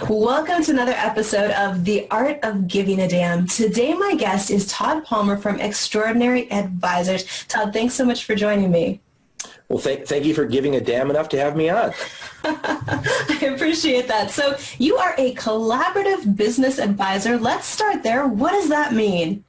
Welcome to another episode of The Art of Giving a Damn. Today my guest is Todd Palmer from Extraordinary Advisors. Todd, thanks so much for joining me. Well, thank you for giving a damn enough to have me on. I appreciate that. So you are a collaborative business advisor. Let's start there. What does that mean?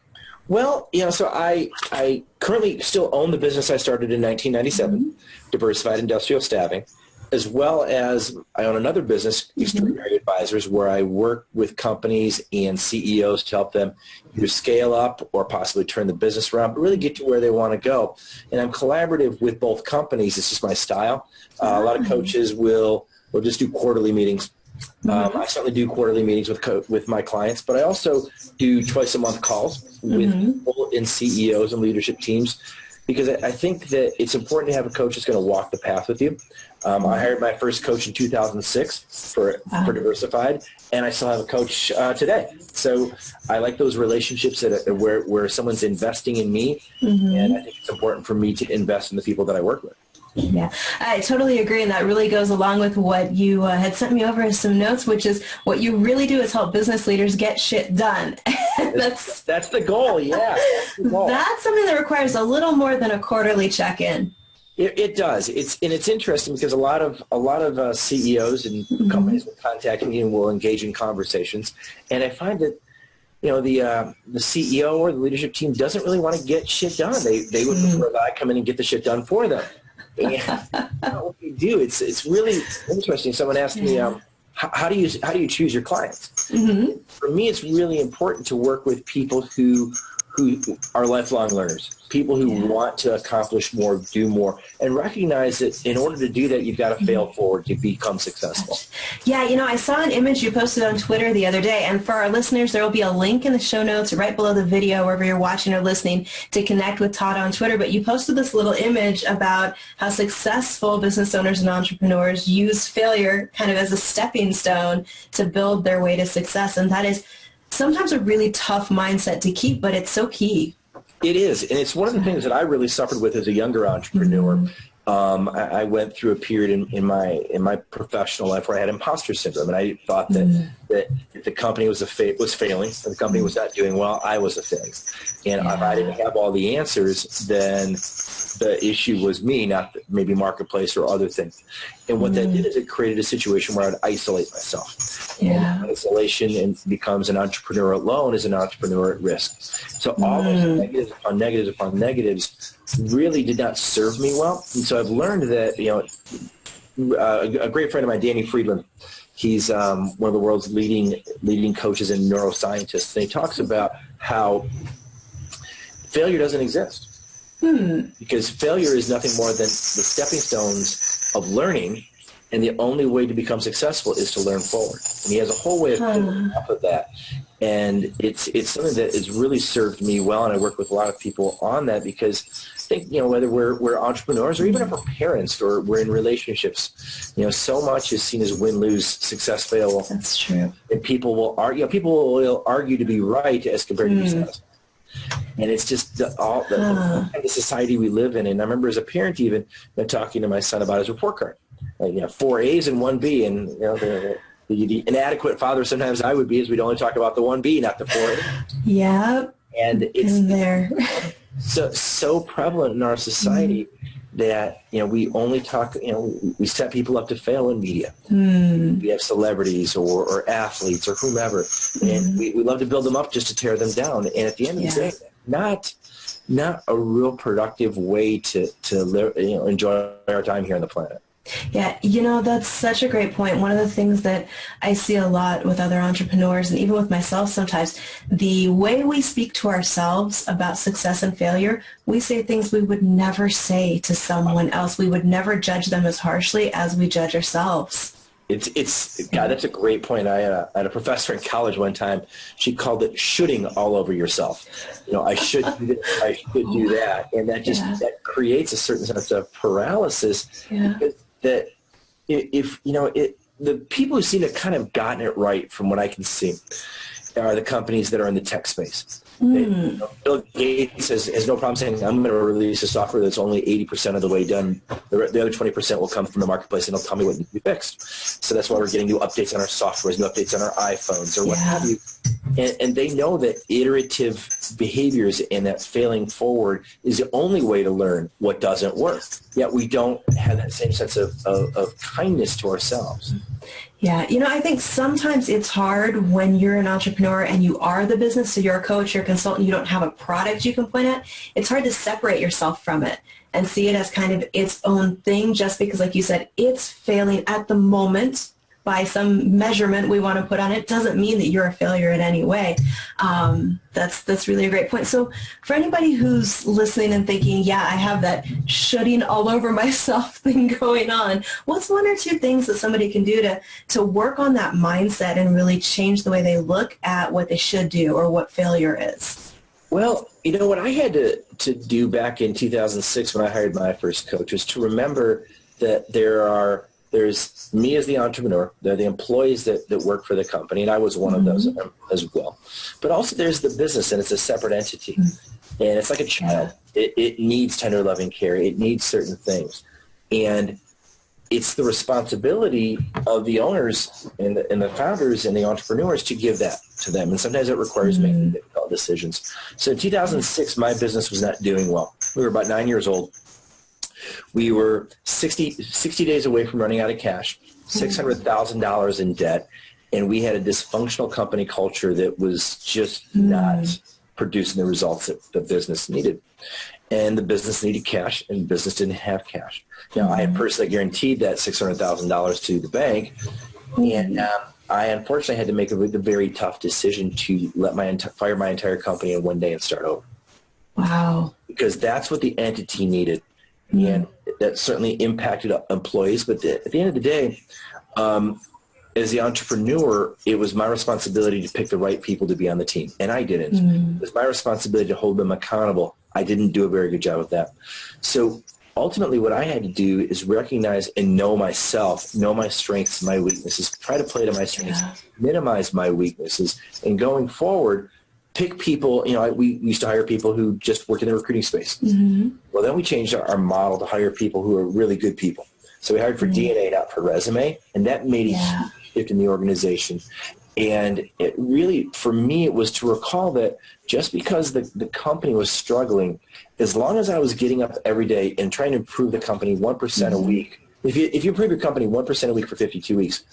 Well, so I currently still own the business I started in 1997, Diversified Industrial Staffing, as well as I own another business, Extraordinary Advisors, where I work with companies and CEOs to help them either scale up or possibly turn the business around, but really get to where they want to go. And I'm collaborative with both companies. It's just my style. A lot of coaches will just do quarterly meetings. I certainly do quarterly meetings with my clients, but I also do twice a month calls with people and CEOs and leadership teams, because I think that it's important to have a coach that's going to walk the path with you. I hired my first coach in 2006 for Diversified, and I still have a coach today. So I like those relationships where someone's investing in me, and I think it's important for me to invest in the people that I work with. Yeah, I totally agree, and that really goes along with what you had sent me over as some notes, which is what you really do is help business leaders get shit done. That's the goal, yeah. That's the goal. That's something that requires a little more than a quarterly check-in. It does. It's interesting because a lot of CEOs and companies will contact me and will engage in conversations, and I find that the CEO or the leadership team doesn't really want to get shit done. They would prefer that I come in and get the shit done for them. And what we do, it's really interesting. Someone asked me, how do you choose your clients? For me, it's really important to work with people who are lifelong learners, people who want to accomplish more, do more, and recognize that in order to do that, you've got to fail forward to become successful. Yeah, I saw an image you posted on Twitter the other day, and for our listeners, there will be a link in the show notes right below the video wherever you're watching or listening to connect with Todd on Twitter, but you posted this little image about how successful business owners and entrepreneurs use failure kind of as a stepping stone to build their way to success, and that is sometimes a really tough mindset to keep, but it's so key. It is, and it's one of the things that I really suffered with as a younger entrepreneur. I went through a period in my professional life where I had imposter syndrome, and I thought that if the company was failing, if the company was not doing well, I was a failure. And if I didn't have all the answers, then the issue was me, not maybe marketplace or other things. And what that did is it created a situation where I'd isolate myself. And isolation becomes an entrepreneur alone is an entrepreneur at risk. So all those negatives upon negatives upon negatives really did not serve me well. And so I've learned that, a great friend of mine, Danny Friedland, he's one of the world's leading coaches and neuroscientists, and he talks about how failure doesn't exist. Because failure is nothing more than the stepping stones of learning, and the only way to become successful is to learn forward. And he has a whole way of building up of that. And it's something that has really served me well, and I work with a lot of people on that because I think, whether we're entrepreneurs or even if we're parents or we're in relationships, so much is seen as win-lose, success-fail. That's true. And people will argue to be right as compared to be successful. And it's just the kind of society we live in. And I remember as a parent even talking to my son about his report card. 4 A's and 1 B. And the inadequate father sometimes I would be is we'd only talk about the 1 B, not the 4 A. Yeah. And it's there. so prevalent in our society that we only talk, we set people up to fail in media. We have celebrities or athletes or whomever, and we love to build them up just to tear them down. And at the end of the day, not a real productive way to live, enjoy our time here on the planet. Yeah, that's such a great point. One of the things that I see a lot with other entrepreneurs and even with myself sometimes, the way we speak to ourselves about success and failure, we say things we would never say to someone else. We would never judge them as harshly as we judge ourselves. God, that's a great point. I had a professor in college one time. She called it shoulding all over yourself. I should do this, I should do that. And that just that creates a certain sense of paralysis. Because that the people who seem to kind of gotten it right from what I can see are the companies that are in the tech space. Bill Gates has no problem saying, I'm going to release a software that's only 80% of the way done. The other 20% will come from the marketplace, and they'll tell me what needs to be fixed. So that's why we're getting new updates on our software, new updates on our iPhones or what have you. And they know that iterative behaviors and that failing forward is the only way to learn what doesn't work. Yet we don't have that same sense of kindness to ourselves. Yeah, I think sometimes it's hard when you're an entrepreneur and you are the business, so you're a coach, you're a consultant, you don't have a product you can point at. It's hard to separate yourself from it and see it as kind of its own thing, just because, like you said, it's failing at the moment by some measurement we want to put on it doesn't mean that you're a failure in any way. That's really a great point. So for anybody who's listening and thinking, yeah, I have that shooting all over myself thing going on, what's one or two things that somebody can do to work on that mindset and really change the way they look at what they should do or what failure is? Well, what I had to do back in 2006 when I hired my first coach was to remember that there's me as the entrepreneur, there are the employees that work for the company, and I was one of those as well. But also there's the business, and it's a separate entity. And it's like a child. It needs tender loving care. It needs certain things. And it's the responsibility of the owners and the founders and the entrepreneurs to give that to them. And sometimes it requires making difficult decisions. So in 2006, my business was not doing well. We were about 9 years old. We were 60 days away from running out of cash, $600,000 in debt, and we had a dysfunctional company culture that was just not producing the results that the business needed. And the business needed cash, and the business didn't have cash. Now, I had personally guaranteed that $600,000 to the bank, and I unfortunately had to make a very tough decision to fire my entire company in one day and start over. Wow. Because that's what the entity needed. And that certainly impacted employees. But at the end of the day, as the entrepreneur, it was my responsibility to pick the right people to be on the team. And I didn't. It was my responsibility to hold them accountable. I didn't do a very good job of that. So ultimately what I had to do is recognize and know myself, know my strengths, my weaknesses, try to play to my strengths, minimize my weaknesses. And going forward, pick people, we used to hire people who just work in the recruiting space. Well, then we changed our model to hire people who are really good people. So we hired for DNA, not for resume, and that made a huge shift in the organization. And it really, for me, it was to recall that just because the company was struggling, as long as I was getting up every day and trying to improve the company 1% a week, if you improve your company 1% a week for 52 weeks,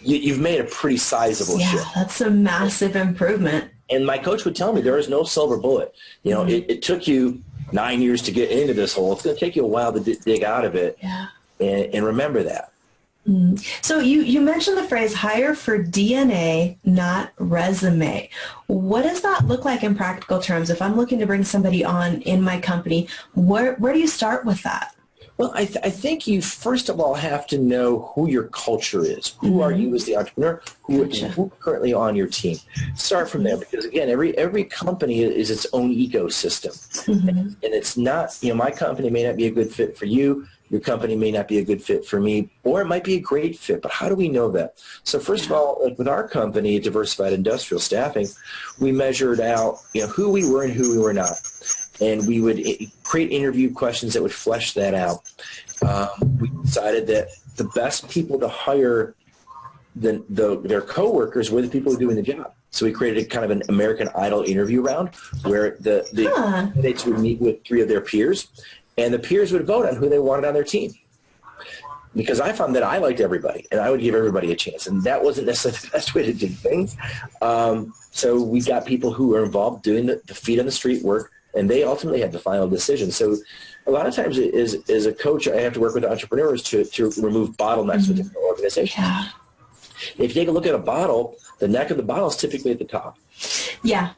you've made a pretty sizable shift. Yeah, that's a massive improvement. And my coach would tell me there is no silver bullet. It took you 9 years to get into this hole. It's going to take you a while to dig out of it. Yeah. And remember that. So you mentioned the phrase hire for DNA, not resume. What does that look like in practical terms? If I'm looking to bring somebody on in my company, where do you start with that? Well, I think you first of all have to know who your culture is. Who are you as the entrepreneur? Who currently on your team? Start from there, because again, every company is its own ecosystem, and it's not. My company may not be a good fit for you. Your company may not be a good fit for me, or it might be a great fit. But how do we know that? So first of all, like with our company, Diversified Industrial Staffing, we measured out who we were and who we were not. And we would create interview questions that would flesh that out. We decided that the best people to hire their coworkers were the people who were doing the job. So we created kind of an American Idol interview round where the candidates would meet with 3 of their peers, and the peers would vote on who they wanted on their team. Because I found that I liked everybody, and I would give everybody a chance. And that wasn't necessarily the best way to do things. So we got people who were involved doing the feet on the street work, and they ultimately had the final decision. So a lot of times as a coach, I have to work with entrepreneurs to remove bottlenecks within the organization. Yeah. If you take a look at a bottle, the neck of the bottle is typically at the top. Yeah.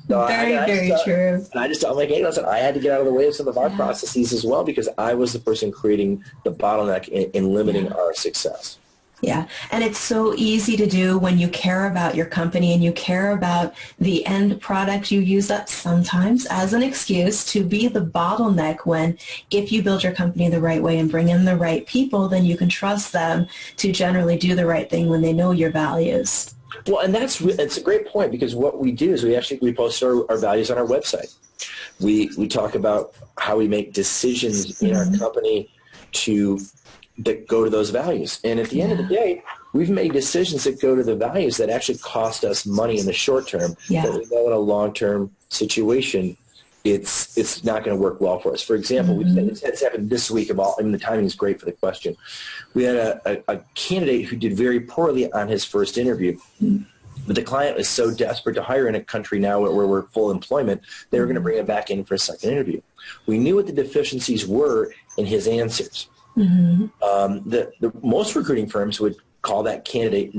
So very true. And I just tell them, hey, listen, I had to get out of the way of some of our processes as well, because I was the person creating the bottleneck in limiting our success. Yeah, and it's so easy to do when you care about your company and you care about the end product. You use that sometimes as an excuse to be the bottleneck, when if you build your company the right way and bring in the right people, then you can trust them to generally do the right thing when they know your values. Well, and it's a great point, because what we do is we post our values on our website. We talk about how we make decisions in our company that go to those values. And at the end of the day, we've made decisions that go to the values that actually cost us money in the short term. But we know in a long-term situation, it's not going to work well for us. For example, it's happened this week the timing is great for the question. We had a candidate who did very poorly on his first interview. But the client was so desperate to hire in a country now where we're full employment, they were going to bring him back in for a second interview. We knew what the deficiencies were in his answers. The most recruiting firms would call that candidate,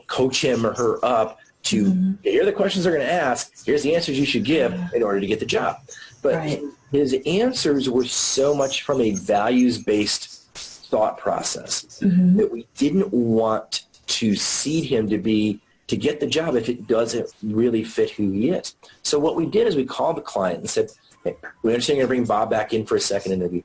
coach him or her up to, here are the questions they're going to ask, here's the answers you should give in order to get the job. But his answers were so much from a values-based thought process that we didn't want to seed him to get the job if it doesn't really fit who he is. So what we did is we called the client and said, hey, we understand you're going to bring Bob back in for a second interview.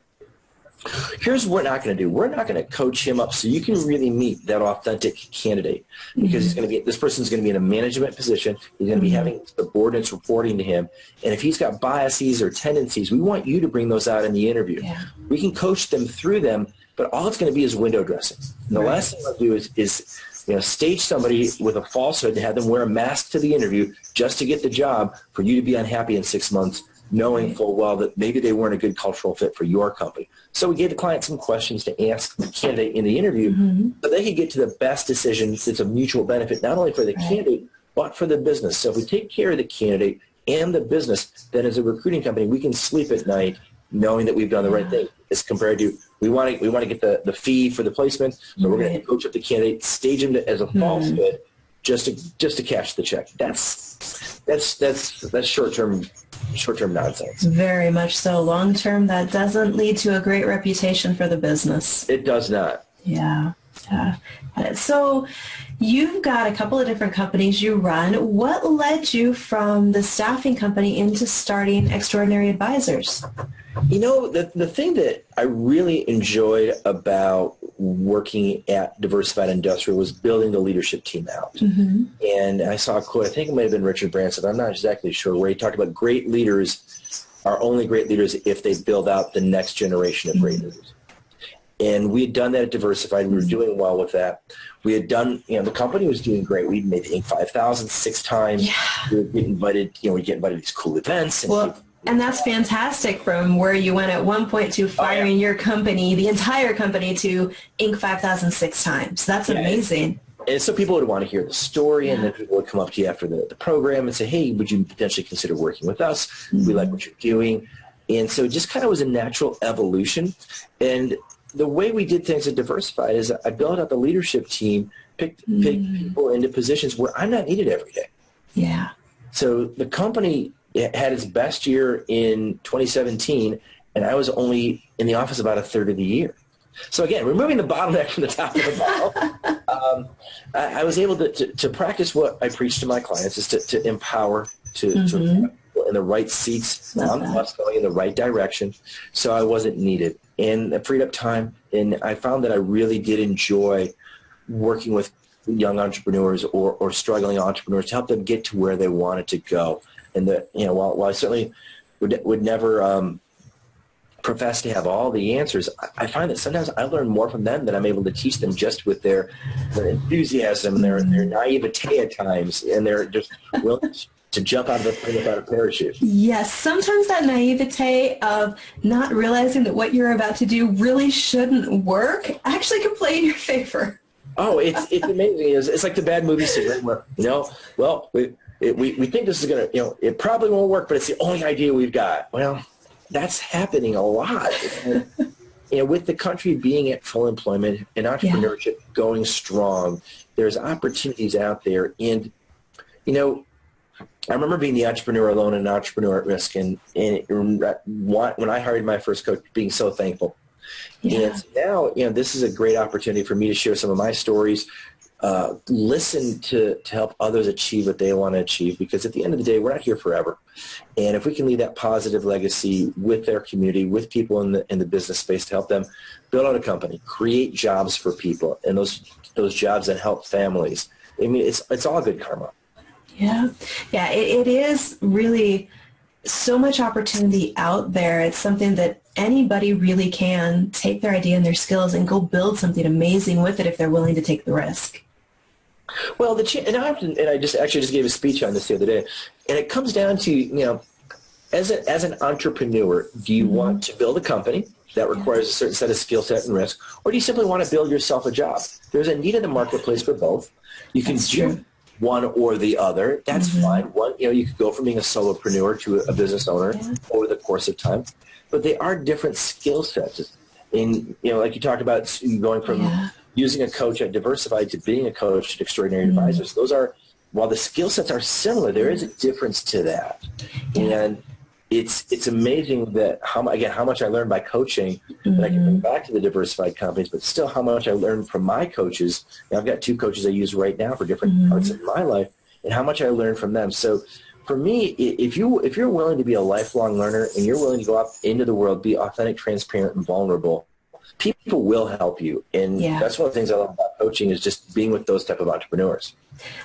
Here's what we're not going to do. We're not going to coach him up so you can really meet that authentic candidate, because this person's going to be in a management position. He's going to be having subordinates reporting to him. And if he's got biases or tendencies, we want you to bring those out in the interview. We can coach them through them, but all it's going to be is window dressing. And the last thing I'll do is stage somebody with a falsehood to have them wear a mask to the interview just to get the job for you to be unhappy in 6 months, knowing full well that maybe they weren't a good cultural fit for your company. So we gave the client some questions to ask the candidate in the interview so they could get to the best decision that's a mutual benefit, not only for the candidate, but for the business. So if we take care of the candidate and the business, then as a recruiting company, we can sleep at night knowing that we've done the right thing, as compared to we want to get the fee for the placement, but we're going to coach up the candidate, stage him as a falsehood just to cash the check. That's short-term nonsense. Very much so. Long-term, that doesn't lead to a great reputation for the business. It does not. Yeah. So you've got a couple of different companies you run. What led you from the staffing company into starting Extraordinary Advisors? The thing that I really enjoyed about working at Diversified Industrial was building the leadership team out. And I saw a quote, I think it might have been Richard Branson, I'm not exactly sure, where he talked about great leaders are only great leaders if they build out the next generation of great leaders. And we had done that at Diversified. We were doing well with that. We had done, the company was doing great. We'd made the Inc. 5000 6 times. We would get invited, we'd get invited to these cool events. And that's fantastic, from where you went at one point to firing your company, the entire company, to Inc. 5000 6 times. That's amazing. And so people would want to hear the story, and then people would come up to you after the program and say, hey, would you potentially consider working with us? We like what you're doing. And so it just kind of was a natural evolution. And the way we did things at Diversified is I built out the leadership team, picked people into positions where I'm not needed every day. Yeah. So the company had its best year in 2017, and I was only in the office about a third of the year. So again, removing the bottleneck from the top of the bottle, I was able to practice what I preach to my clients, is to empower, to in the right seats on the bus, going in the right direction. So I wasn't needed. And it freed up time, and I found that I really did enjoy working with young entrepreneurs or struggling entrepreneurs to help them get to where they wanted to go. And that, while I certainly would never profess to have all the answers, I find that sometimes I learn more from them than I'm able to teach them, just with their enthusiasm and their naivete at times, and they're just willing to jump out of the plane without a parachute. Yes, sometimes that naivete of not realizing that what you're about to do really shouldn't work actually can play in your favor. Oh, it's amazing. It's like the bad movie scene where, we think this is going to, it probably won't work, but it's the only idea we've got. Well, that's happening a lot. And, with the country being at full employment and entrepreneurship going strong, there's opportunities out there. And, I remember being the entrepreneur alone and an entrepreneur at risk, and when I hired my first coach, being so thankful. Yeah. And now, this is a great opportunity for me to share some of my stories, listen to help others achieve what they want to achieve, because at the end of the day, we're not here forever. And if we can leave that positive legacy with their community, with people in the business space, to help them build out a company, create jobs for people, and those jobs that help families, I mean, it's all good karma. Yeah. Yeah. It is really so much opportunity out there. It's something that anybody really can take their idea and their skills and go build something amazing with it if they're willing to take the risk. Well, I just gave a speech on this the other day, and it comes down to, you know, as an entrepreneur, do you want to build a company that requires a certain set of skill set and risk, or do you simply want to build yourself a job? There's a need in the marketplace for both. You can do one or the other. That's fine. One, you know, you could go from being a solopreneur to a business owner over the course of time, but they are different skill sets. In, you know, like you talked about going from using a coach at Diversified to being a coach at Extraordinary Advisors. Those are, while the skill sets are similar, there is a difference to that. And it's amazing that how much I learned by coaching that I can bring back to the diversified companies, but still how much I learned from my coaches. You know, I've got 2 coaches I use right now for different parts of my life, and how much I learned from them. So for me, if you're willing to be a lifelong learner and you're willing to go out into the world, be authentic, transparent, and vulnerable, people will help you. And that's one of the things I love about coaching is just being with those type of entrepreneurs.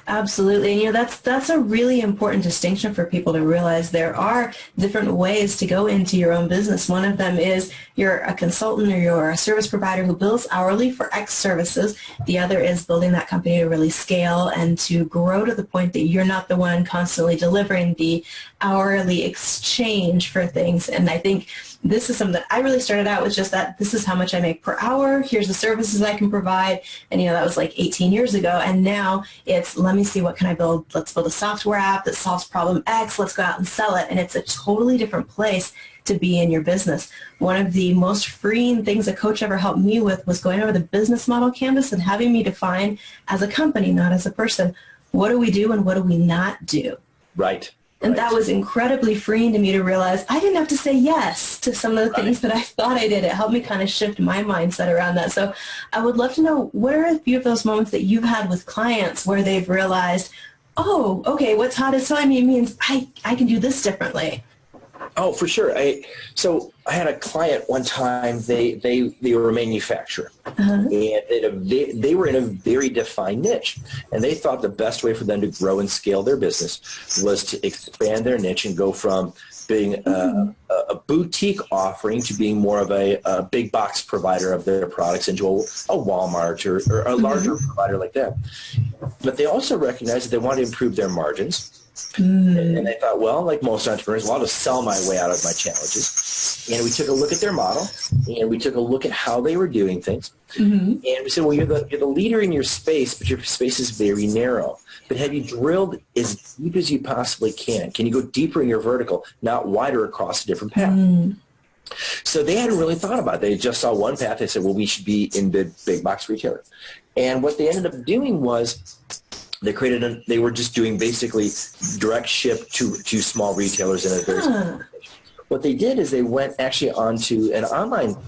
Absolutely. And, you know, that's a really important distinction for people to realize. There are different ways to go into your own business. One of them is you're a consultant or you're a service provider who bills hourly for X services. The other is building that company to really scale and to grow to the point that you're not the one constantly delivering the hourly exchange for things. And I think this is something that I really started out with, just that this is how much I make per hour. Here's the services I can provide. And, you know, that was like 18 years ago. And now it's, let me see, what can I build? Let's build a software app that solves problem X. Let's go out and sell it. And it's a totally different place to be in your business. One of the most freeing things a coach ever helped me with was going over the business model canvas and having me define, as a company, not as a person, what do we do and what do we not do? Right. And that was incredibly freeing to me to realize I didn't have to say yes to some of the things that I thought I did. It helped me kind of shift my mindset around that. So I would love to know, what are a few of those moments that you've had with clients where they've realized, oh, okay, what Todd is telling me means I can do this differently? Oh, for sure. So I had a client one time. They were a manufacturer, and they were in a very defined niche, and they thought the best way for them to grow and scale their business was to expand their niche and go from being a boutique offering to being more of a big box provider of their products into a Walmart or a larger provider like that. But they also recognized that they wanted to improve their margins. And they thought, well, like most entrepreneurs, well, I'll just sell my way out of my challenges. And we took a look at their model, and we took a look at how they were doing things. And we said, well, you're the leader in your space, but your space is very narrow. But have you drilled as deep as you possibly can? Can you go deeper in your vertical, not wider across a different path? So they hadn't really thought about it. They just saw one path. They said, well, we should be in the big box retailer. And what they ended up doing was they were just doing basically direct ship to small retailers in a very small location. What they did is they went actually onto a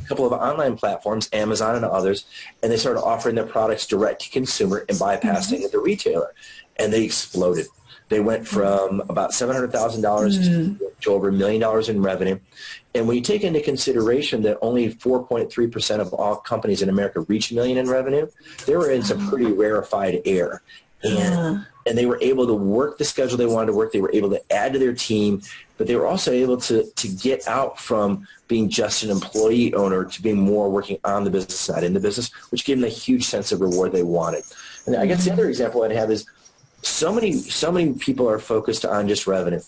couple of online platforms, Amazon and others, and they started offering their products direct to consumer and bypassing the retailer. And they exploded. They went from about $700,000 to over $1 million in revenue. And when you take into consideration that only 4.3% of all companies in America reach $1 million in revenue, they were in some pretty rarefied air. And they were able to work the schedule they wanted to work. They were able to add to their team, but they were also able to get out from being just an employee owner to being more working on the business side in the business, which gave them a huge sense of reward they wanted. And I guess the other example I'd have is so many people are focused on just revenue.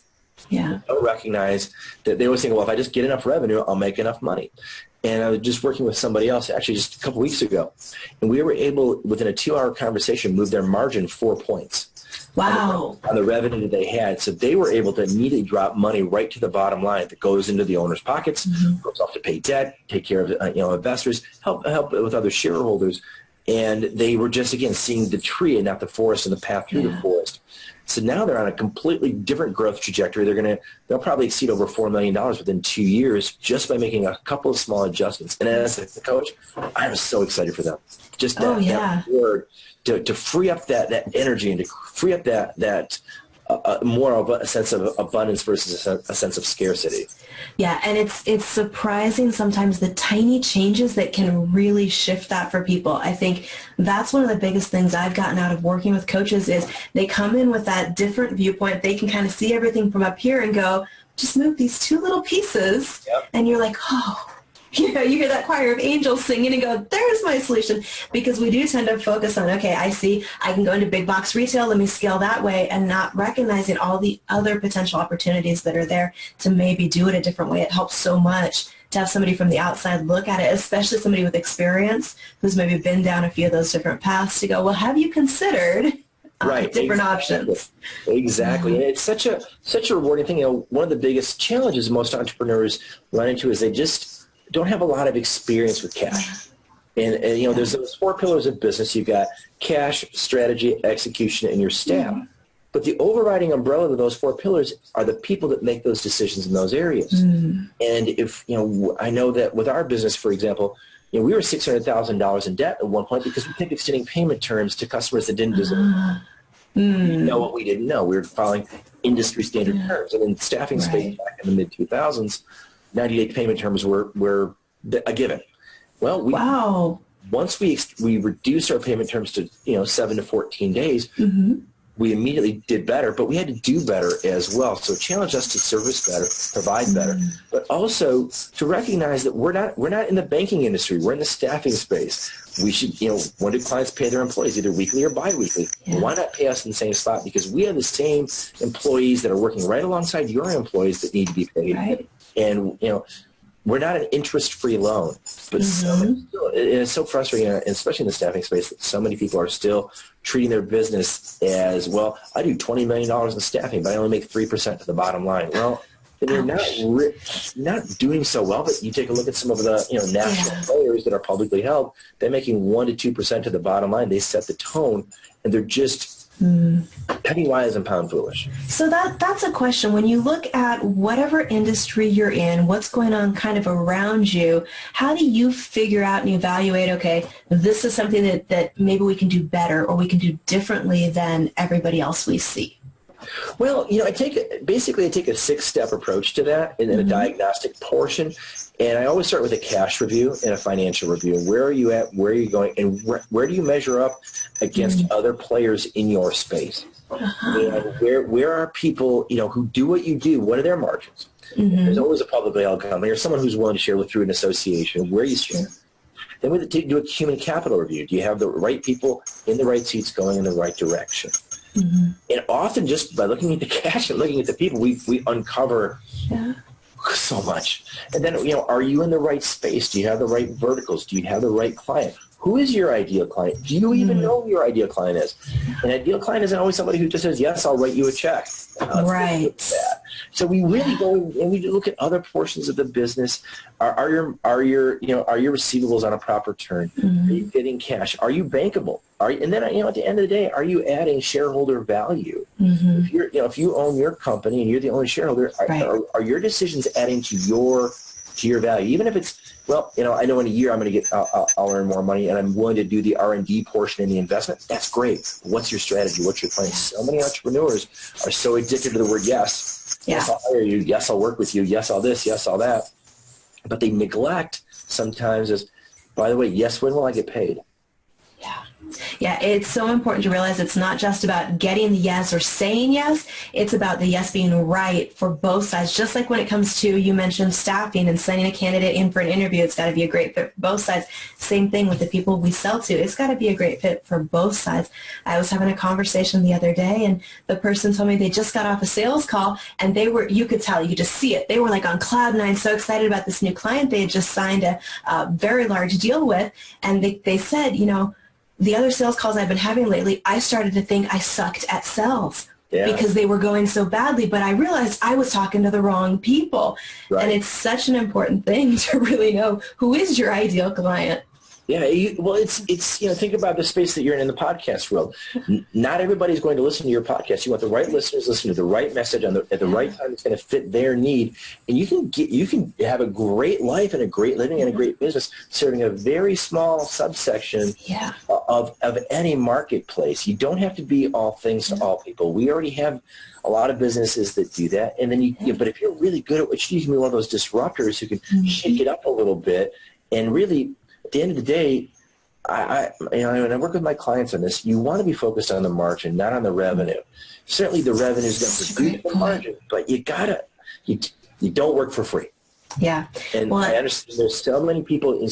They don't recognize that they always think, well, if I just get enough revenue, I'll make enough money. And I was just working with somebody else actually just a couple weeks ago, and we were able, within a 2-hour conversation, move their margin 4 points. Wow. On the revenue that they had. So they were able to immediately drop money right to the bottom line that goes into the owner's pockets, goes off to pay debt, take care of investors, help with other shareholders. And they were just, again, seeing the tree and not the forest and the path through the forest. So now they're on a completely different growth trajectory. They'll probably exceed over $4 million within 2 years just by making a couple of small adjustments. And as a coach, I'm so excited for them. Just that word to free up that energy and to free up that more of a sense of abundance versus a sense of scarcity. Yeah, and it's surprising sometimes the tiny changes that can really shift that for people. I think that's one of the biggest things I've gotten out of working with coaches is they come in with that different viewpoint. They can kind of see everything from up here and go, just move these two little pieces, and you're like, oh. You hear that choir of angels singing and go, there's my solution. Because we do tend to focus on, okay, I see I can go into big box retail, let me scale that way, and not recognizing all the other potential opportunities that are there to maybe do it a different way. It helps so much to have somebody from the outside look at it, especially somebody with experience who's maybe been down a few of those different paths to go, well, have you considered different options? Exactly. And it's such a rewarding thing. One of the biggest challenges most entrepreneurs run into is they just don't have a lot of experience with cash. And there's those 4 pillars of business. You've got cash, strategy, execution, and your staff. But the overriding umbrella of those 4 pillars are the people that make those decisions in those areas. And if, I know that with our business, for example, we were $600,000 in debt at one point because we kept extending payment terms to customers that didn't deserve it. We know what we didn't know. We were following industry standard terms. And in staffing space back in the mid-2000s, 90-day payment terms were a given. Well, once we reduced our payment terms to 7 to 14 days, we immediately did better, but we had to do better as well. So it challenged us to service better, provide better, but also to recognize that we're not in the banking industry. We're in the staffing space. We should, when do clients pay their employees, either weekly or biweekly? Well, why not pay us in the same spot? Because we have the same employees that are working right alongside your employees that need to be paid. Right. And, we're not an interest-free loan, but it's so frustrating, especially in the staffing space, that so many people are still treating their business as, well, I do $20 million in staffing, but I only make 3% to the bottom line. Well, then you're not doing so well, but you take a look at some of the national players that are publicly held, they're making 1 to 2% to the bottom line. They set the tone, and they're just penny wise and pound foolish. So that's a question. When you look at whatever industry you're in, what's going on kind of around you, how do you figure out and evaluate, okay, this is something that maybe we can do better or we can do differently than everybody else we see? Well, I take a 6-step approach to that and then a diagnostic portion. And I always start with a cash review and a financial review. Where are you at? Where are you going? And where do you measure up against other players in your space? And where are people, who do what you do? What are their margins? There's always a publicly held company or someone who's willing to share through an association. Where you stand. Then we do a human capital review. Do you have the right people in the right seats going in the right direction? And often just by looking at the cash and looking at the people, we uncover so much. And then, are you in the right space? Do you have the right verticals? Do you have the right client? Who is your ideal client? Do you even know who your ideal client is? An ideal client isn't always somebody who just says, yes, I'll write you a check. Right. So we really go and we look at other portions of the business. Are your receivables on a proper turn? Are you getting cash? Are you bankable? And then at the end of the day, are you adding shareholder value? If you own your company and you're the only shareholder, are your decisions adding to your value? Even if it's, I know in a year I'll earn more money and I'm willing to do the R&D portion in the investment. That's great. What's your strategy? What's your plan? So many entrepreneurs are so addicted to the word yes. Yes, I'll hire you. Yes, I'll work with you. Yes, all this. Yes, all that. But they neglect sometimes as, by the way, yes, when will I get paid? Yeah, it's so important to realize it's not just about getting the yes or saying yes. It's about the yes being right for both sides. Just like when it comes to, you mentioned staffing and sending a candidate in for an interview, it's got to be a great fit for both sides. Same thing with the people we sell to. It's got to be a great fit for both sides. I was having a conversation the other day, and the person told me they just got off a sales call, and you could tell, you could just see it. They were like on cloud nine, so excited about this new client they had just signed a very large deal with, and they said, the other sales calls I've been having lately, I started to think I sucked at sales because they were going so badly, but I realized I was talking to the wrong people. Right. And it's such an important thing to really know who is your ideal client. Yeah, well, it's think about the space that you're in the podcast world. Not everybody's going to listen to your podcast. You want the right listeners listening to the right message at the right time. It's going to fit their need, and you can have a great life and a great living and a great business serving a very small subsection of any marketplace. You don't have to be all things to all people. We already have a lot of businesses that do that, and then but if you're really good at what you do, you can be one of those disruptors who can shake it up a little bit and really. At the end of the day, when I work with my clients on this, you want to be focused on the margin, not on the revenue. Certainly the revenue is going to produce the margin, but you don't work for free. Yeah. And I understand there's so many people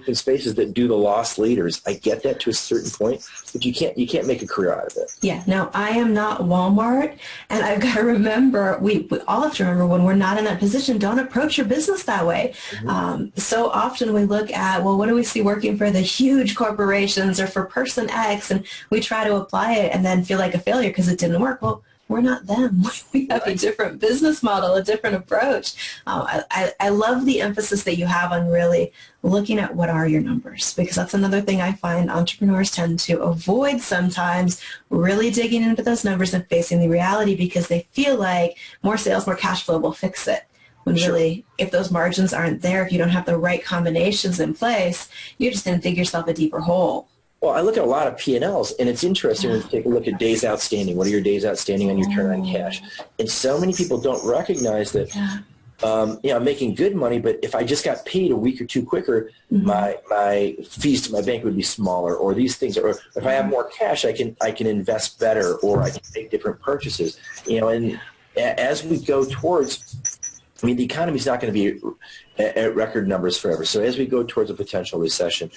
in spaces that do the lost leaders. I get that to a certain point, but you can't make a career out of it. Yeah. No, I am not Walmart, and I've got to remember, we all have to remember when we're not in that position, don't approach your business that way. So often we look at, well, what do we see working for the huge corporations or for person X, and we try to apply it and then feel like a failure because it didn't work. Well, we're not them. We have a different business model, a different approach. I love the emphasis that you have on really looking at what are your numbers, because that's another thing I find entrepreneurs tend to avoid sometimes, really digging into those numbers and facing the reality because they feel like more sales, more cash flow will fix it. When really, if those margins aren't there, if you don't have the right combinations in place, you're just going to dig yourself a deeper hole. Well, I look at a lot of P&Ls, and it's interesting when you take a look at days outstanding. What are your days outstanding on your turn on cash? And so many people don't recognize that, I'm making good money, but if I just got paid a week or two quicker, my fees to my bank would be smaller, or these things. Or if I have more cash, I can invest better, or I can make different purchases. And as we go towards, the economy is not going to be at record numbers forever. So as we go towards a potential recession,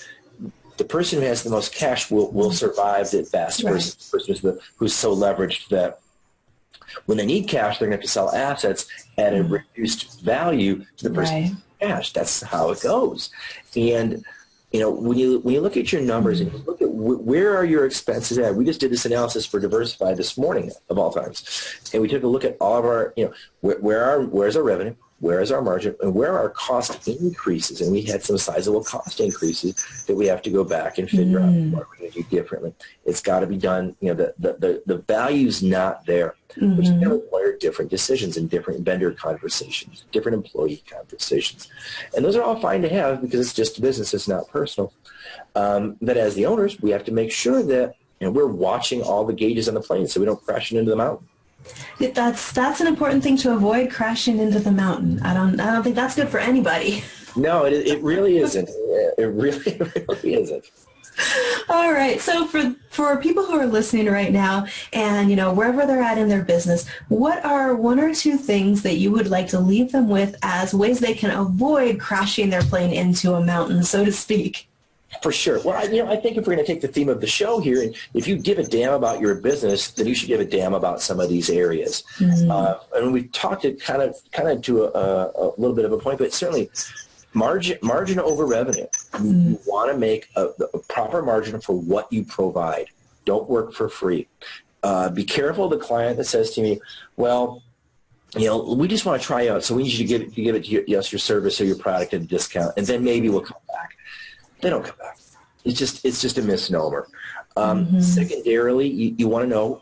the person who has the most cash will survive at best versus the person who's so leveraged that when they need cash, they're going to have to sell assets at a reduced value to the person's cash. That's how it goes. And when you look at your numbers and you look at where are your expenses at, we just did this analysis for Diversify this morning of all times, and we took a look at all of our, where's our revenue, where is our margin, and where are our cost increases? And we had some sizable cost increases that we have to go back and figure out what we're going to do differently. It's got to be done. The value's not there, which is going to require different decisions and different vendor conversations, different employee conversations. And those are all fine to have because it's just a business. It's not personal. But as the owners, we have to make sure that we're watching all the gauges on the plane so we don't crash into the mountain. That's an important thing to avoid, crashing into the mountain. I don't think that's good for anybody. No, it really isn't. It really isn't. All right. So for people who are listening right now and, wherever they're at in their business, what are one or two things that you would like to leave them with as ways they can avoid crashing their plane into a mountain, so to speak? For sure. Well, I think if we're going to take the theme of the show here, and if you give a damn about your business, then you should give a damn about some of these areas. And we've talked it kind of to a little bit of a point, but certainly margin over revenue. You want to make a proper margin for what you provide. Don't work for free. Be careful of the client that says to me, well, we just want to try out, so we need you to give it to us, your service or your product at a discount, and then maybe we'll come back. They don't come back. It's just a misnomer. Secondarily, you want to know,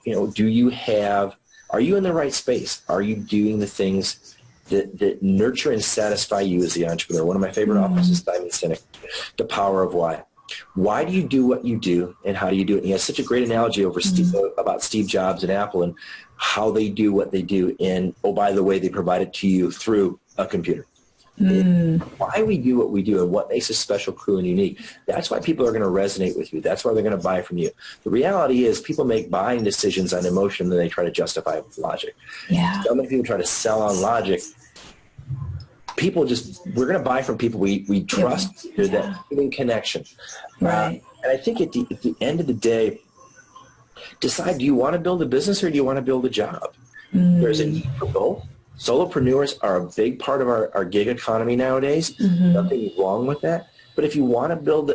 are you in the right space? Are you doing the things that nurture and satisfy you as the entrepreneur? One of my favorite authors is Simon Sinek, The Power of Why. Why do you do what you do, and how do you do it? And he has such a great analogy about Steve Jobs and Apple and how they do what they do. And, oh, by the way, they provide it to you through a computer. Why we do what we do and what makes us special, cool, and unique. That's why people are going to resonate with you. That's why they're going to buy from you. The reality is people make buying decisions on emotion, and then they try to justify it with logic. Yeah. So many people try to sell on logic. We're going to buy from people we trust. There's that human connection. Right. And I think at the end of the day, decide, do you want to build a business or do you want to build a job? There's a need for both. Solopreneurs are a big part of our gig economy nowadays. Nothing wrong with that. But if you want to build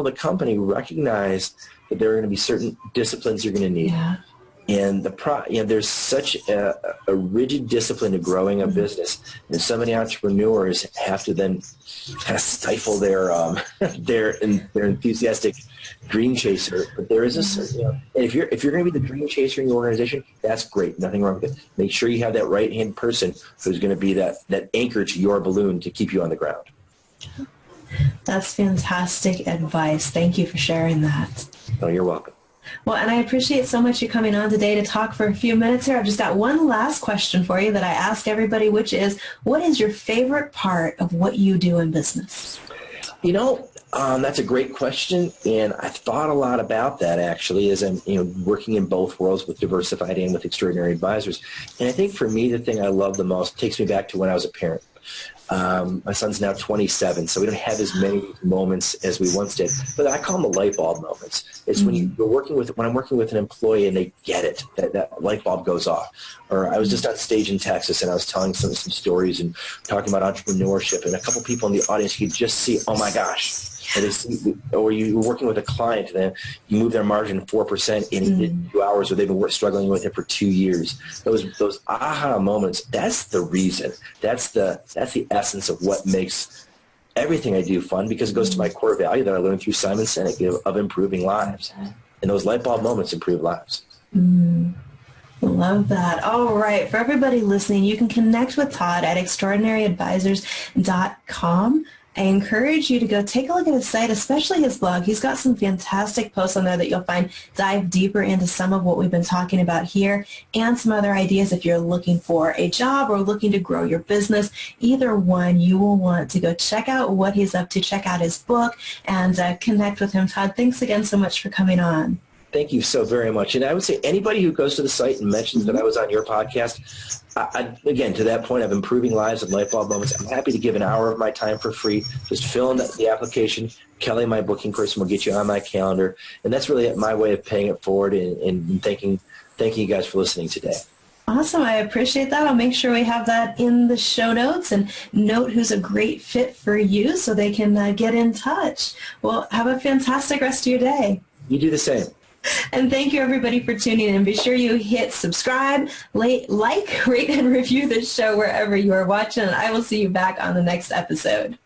a company, recognize that there are going to be certain disciplines you're going to need. And there's such a rigid discipline to growing a business, and so many entrepreneurs have to then kind of stifle their their enthusiastic dream chaser. But there is and if you're going to be the dream chaser in your organization, that's great. Nothing wrong with it. Make sure you have that right hand person who's going to be that anchor to your balloon to keep you on the ground. That's fantastic advice. Thank you for sharing that. Oh, you're welcome. Well, and I appreciate so much you coming on today to talk for a few minutes here. I've just got one last question for you that I ask everybody, which is, what is your favorite part of what you do in business? That's a great question, and I've thought a lot about that actually as I'm working in both worlds with Diversified and with Extraordinary Advisors. And I think for me, the thing I love the most takes me back to when I was a parent. My son's now 27, so we don't have as many moments as we once did. But I call them the light bulb moments. It's when I'm working with an employee and they get it, that light bulb goes off. Or I was just on stage in Texas and I was telling some stories and talking about entrepreneurship, and a couple people in the audience you could just see, oh my gosh. Or you're working with a client and you move their margin 4% in 2 hours, or they've been struggling with it for 2 years. Those aha moments, that's the reason. That's the essence of what makes everything I do fun, because it goes to my core value that I learned through Simon Sinek of improving lives. And those light bulb moments improve lives. Love that. All right. For everybody listening, you can connect with Todd at extraordinaryadvisors.com. I encourage you to go take a look at his site, especially his blog. He's got some fantastic posts on there that you'll find dive deeper into some of what we've been talking about here, and some other ideas if you're looking for a job or looking to grow your business. Either one, you will want to go check out what he's up to, check out his book, and connect with him. Todd, thanks again so much for coming on. Thank you so very much. And I would say anybody who goes to the site and mentions that I was on your podcast, again, to that point of improving lives and light bulb moments, I'm happy to give an hour of my time for free. Just fill in the application. Kelly, my booking person, will get you on my calendar. And that's really my way of paying it forward and thanking you guys for listening today. Awesome. I appreciate that. I'll make sure we have that in the show notes and note who's a great fit for you so they can get in touch. Well, have a fantastic rest of your day. You do the same. And thank you, everybody, for tuning in. Be sure you hit subscribe, like, rate, and review this show wherever you are watching. And I will see you back on the next episode.